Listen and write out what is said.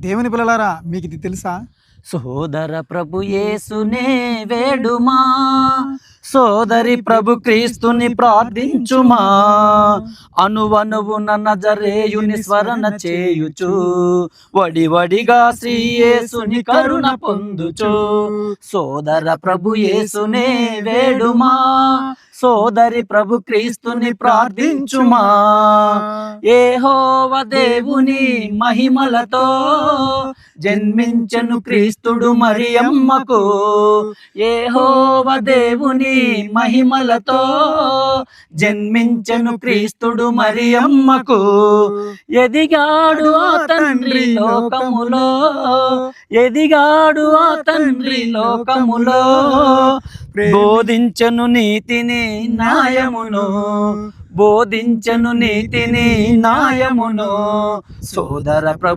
దేవుని పిల్లలారా, మీకు ఇది తెలుసా? సోదర ప్రభు యేసునే వేడుమా, సోదరి ప్రభు క్రీస్తుని ప్రార్థించుమా, అనువనువున నజరేయుని స్మరణ చేయుచు, వడివడిగా శ్రీ యేసుని కరుణ పొందుచు. సోదర ప్రభు యేసునే వేడుమా, సోదరి ప్రభు క్రీస్తుని ప్రార్థించుమా. యెహోవా దేవుని మహిమలతో జన్మించెను క్రీస్తుడు మరియమ్మకు. యెహోవా దేవుని మహిమలతో జన్మించెను క్రీస్తుడు మరియమ్మకు. ఎదిగాడు ఆ తండ్రి లోకములో, ఎదిగాడు ఆ తండ్రి లోకములో, బోధించను నీతిని న్యాయమును, బోధించను నీతిని న్యాయమును. సోదర ప్రభు